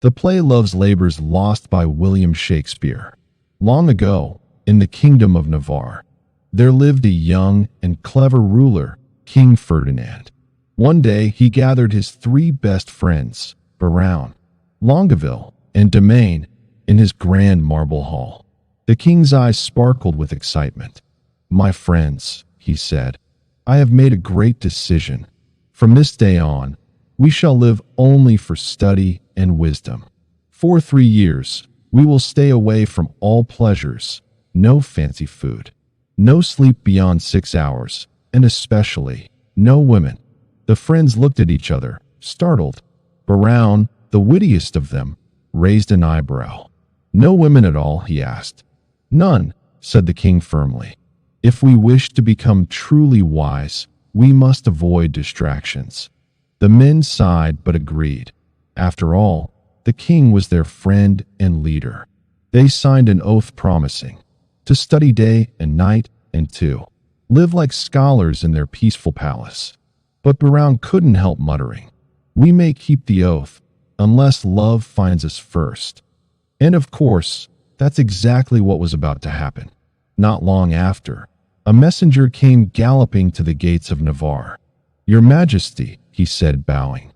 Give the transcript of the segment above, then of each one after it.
The play Love's Labour's Lost by William Shakespeare. Long ago, in the kingdom of Navarre, there lived a young and clever ruler, King Ferdinand. One day he gathered his three best friends, Biron, Longueville, and Domain, in his grand marble hall. The king's eyes sparkled with excitement. "My friends," he said, "I have made a great decision. From this day on, we shall live only for study and wisdom. For 3 years, we will stay away from all pleasures, no fancy food, no sleep beyond 6 hours, and especially no women." The friends looked at each other, startled. Biron, the wittiest of them, raised an eyebrow. "No women at all?" he asked. "None," said the king firmly. "If we wish to become truly wise, we must avoid distractions." The men sighed but agreed. After all, the king was their friend and leader. They signed an oath promising to study day and night and to live like scholars in their peaceful palace. But Biron couldn't help muttering, "We may keep the oath, unless love finds us first." And of course, that's exactly what was about to happen. Not long after, a messenger came galloping to the gates of Navarre. "Your Majesty," he said, bowing,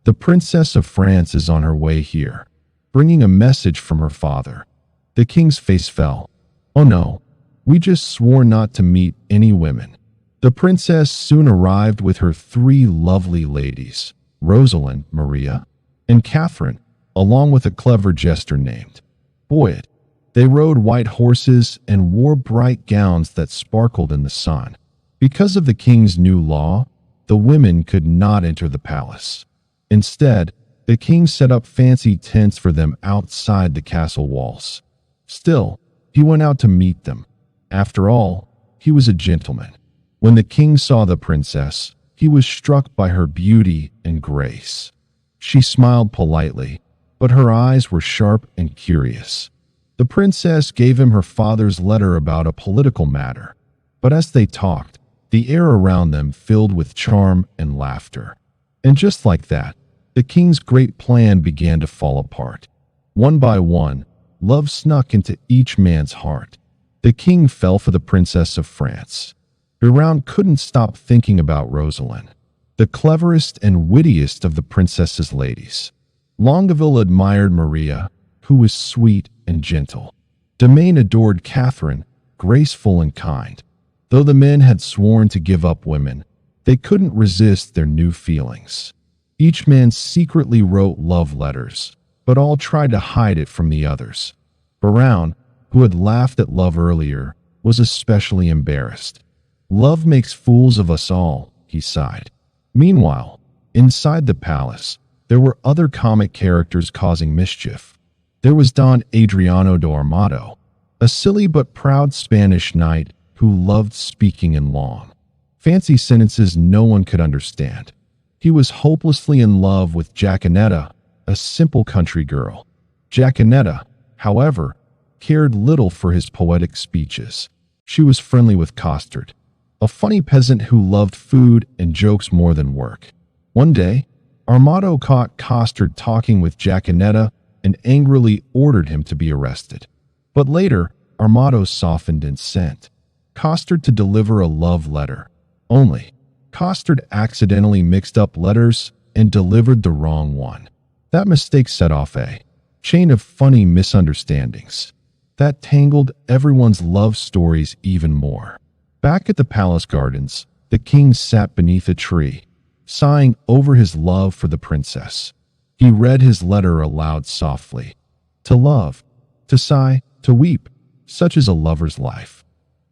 "the Princess of France is on her way here, bringing a message from her father." The king's face fell. "Oh no, we just swore not to meet any women." The princess soon arrived with her 3 lovely ladies, Rosalind, Maria, and Catherine, along with a clever jester named Poetic. They rode white horses and wore bright gowns that sparkled in the sun. Because of the king's new law, the women could not enter the palace. Instead, the king set up fancy tents for them outside the castle walls. Still, he went out to meet them. After all, he was a gentleman. When the king saw the princess, he was struck by her beauty and grace. She smiled politely, but her eyes were sharp and curious. The princess gave him her father's letter about a political matter, but as they talked, the air around them filled with charm and laughter. And just like that, the king's great plan began to fall apart. One by one, love snuck into each man's heart. The king fell for the Princess of France. Biron couldn't stop thinking about Rosalind, the cleverest and wittiest of the princess's ladies. Longueville admired Maria, who was sweet and gentle. Domain adored Catherine, graceful and kind. Though the men had sworn to give up women, they couldn't resist their new feelings. Each man secretly wrote love letters, but all tried to hide it from the others. Biron, who had laughed at love earlier, was especially embarrassed. "Love makes fools of us all," he sighed. Meanwhile, inside the palace, there were other comic characters causing mischief. There was Don Adriano de Armado, a silly but proud Spanish knight who loved speaking in long, fancy sentences no one could understand. He was hopelessly in love with Jacanetta, a simple country girl. Jacanetta, however, cared little for his poetic speeches. She was friendly with Costard, a funny peasant who loved food and jokes more than work. One day, Armado caught Costard talking with Jacanetta and angrily ordered him to be arrested. But later, Armado softened and sent Costard to deliver a love letter. Only, Costard accidentally mixed up letters and delivered the wrong one. That mistake set off a chain of funny misunderstandings that tangled everyone's love stories even more. Back at the palace gardens, the king sat beneath a tree, sighing over his love for the princess. He read his letter aloud softly. To love, to sigh, to weep, such is a lover's life.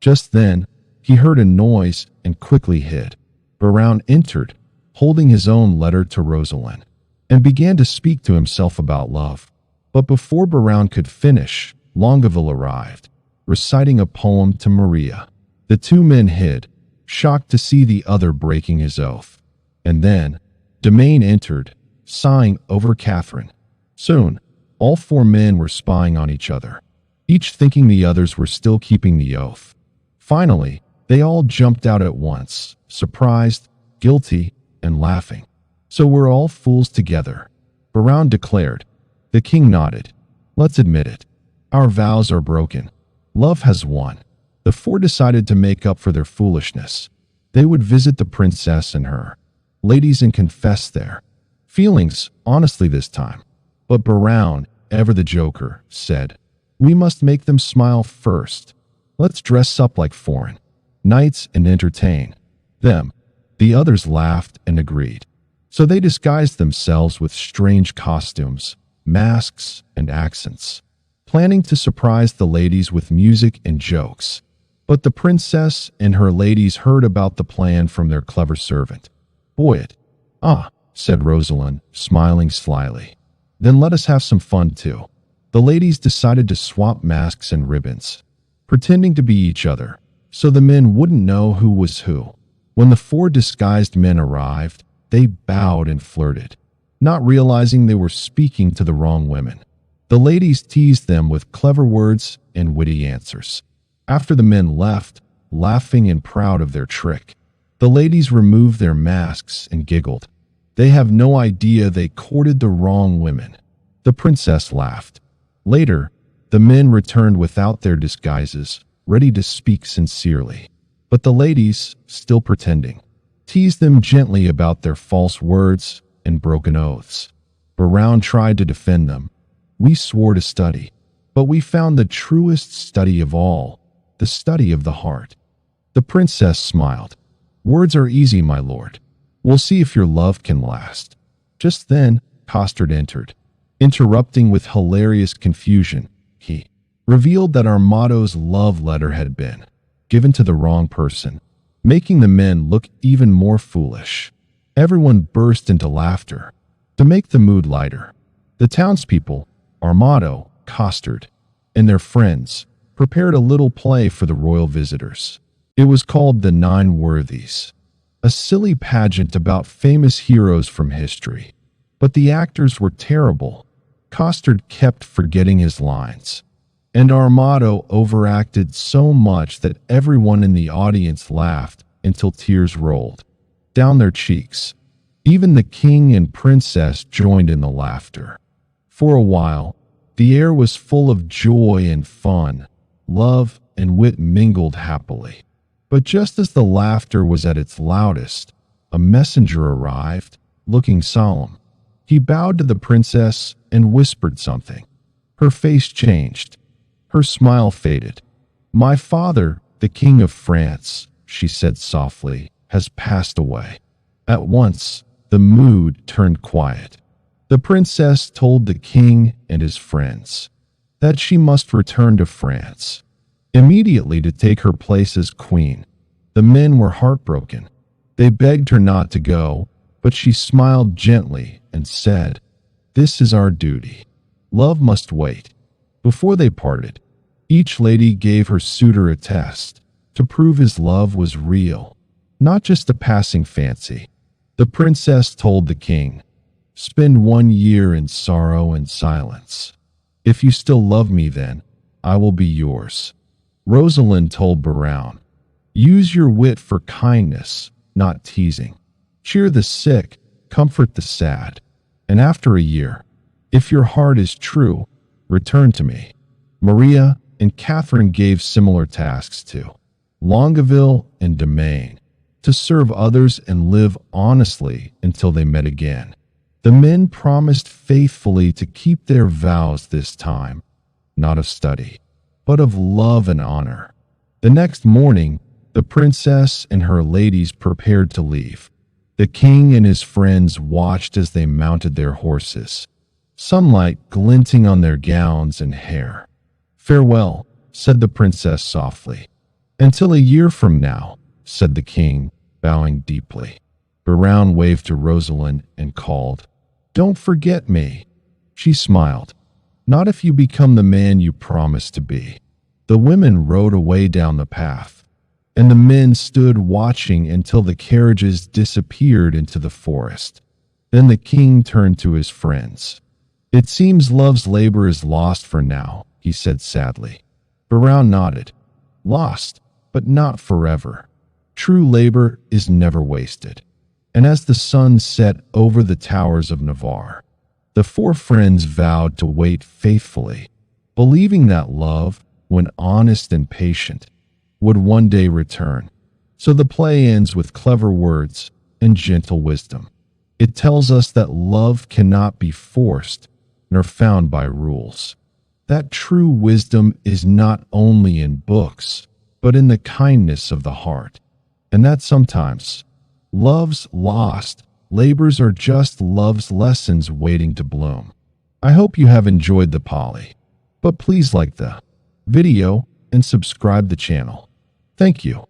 Just then, he heard a noise and quickly hid. Biron entered, holding his own letter to Rosalind, and began to speak to himself about love. But before Biron could finish, Longueville arrived, reciting a poem to Maria. The 2 men hid, shocked to see the other breaking his oath. And then, Domain entered, sighing over Catherine. Soon, all 4 men were spying on each other, each thinking the others were still keeping the oath. Finally, they all jumped out at once, surprised, guilty, and laughing. "So we're all fools together," Biron declared. The king nodded. Let's admit it. Our vows are broken. Love has won. The four decided to make up for their foolishness. They would visit the princess and her ladies and confess their feelings honestly this time. But Brown, ever the joker, said, "We must make them smile first. Let's dress up like foreign knights and entertain them." The others laughed and agreed. So they disguised themselves with strange costumes, masks, and accents, planning to surprise the ladies with music and jokes. But the princess and her ladies heard about the plan from their clever servant, Poet. "Ah," said Rosalind, smiling slyly. "Then let us have some fun too." The ladies decided to swap masks and ribbons, pretending to be each other, so the men wouldn't know who was who. When the four disguised men arrived, they bowed and flirted, not realizing they were speaking to the wrong women. The ladies teased them with clever words and witty answers. After the men left, laughing and proud of their trick, the ladies removed their masks and giggled. They have no idea they courted the wrong women. The princess laughed. Later, the men returned without their disguises, ready to speak sincerely. But the ladies, still pretending, teased them gently about their false words and broken oaths. Brown tried to defend them. "We swore to study, but we found the truest study of all, the study of the heart." The princess smiled. "Words are easy, my lord. We'll see if your love can last." Just then, Costard entered, interrupting with hilarious confusion. He revealed that Armado's love letter had been given to the wrong person, making the men look even more foolish. Everyone burst into laughter. To make the mood lighter, the townspeople, Armado, Costard, and their friends prepared a little play for the royal visitors. It was called The Nine Worthies, a silly pageant about famous heroes from history. But the actors were terrible. Costard kept forgetting his lines, and Armado overacted so much that everyone in the audience laughed until tears rolled down their cheeks. Even the king and princess joined in the laughter. For a while, the air was full of joy and fun. Love and wit mingled happily. But just as the laughter was at its loudest, a messenger arrived, looking solemn. He bowed to the princess and whispered something. Her face changed. Her smile faded. "My father, the King of France," she said softly, "has passed away." At once, the mood turned quiet. The princess told the king and his friends that she must return to France immediately to take her place as queen. The men were heartbroken. They begged her not to go, but she smiled gently and said, "This is our duty. Love must wait." Before they parted, each lady gave her suitor a test to prove his love was real, not just a passing fancy. The princess told the king, "Spend 1 year in sorrow and silence. If you still love me, then I will be yours." Rosalind told Brown, "Use your wit for kindness, not teasing. Cheer the sick, comfort the sad. And after a year, if your heart is true, return to me." Maria and Catherine gave similar tasks to Longueville and Domaine, to serve others and live honestly until they met again. The men promised faithfully to keep their vows this time, not of study, but of love and honor. The next morning, the princess and her ladies prepared to leave. The king and his friends watched as they mounted their horses, sunlight glinting on their gowns and hair. "Farewell," said the princess softly. "Until a year from now," said the king, bowing deeply. Brown waved to Rosalind and called, "Don't forget me." She smiled. "Not if you become the man you promised to be." The women rode away down the path, and the men stood watching until the carriages disappeared into the forest. Then the king turned to his friends. "It seems love's labor is lost for now," he said sadly. Brown nodded. "Lost, but not forever. True labor is never wasted." And as the sun set over the towers of Navarre, The four friends vowed to wait faithfully, believing that love, when honest and patient, would one day return. So the play ends with clever words and gentle wisdom. It tells us that love cannot be forced nor found by rules. That true wisdom is not only in books, but in the kindness of the heart. And that sometimes love's lost labors are just love's lessons waiting to bloom. I hope you have enjoyed the poly, but please like the video and subscribe the channel. Thank you.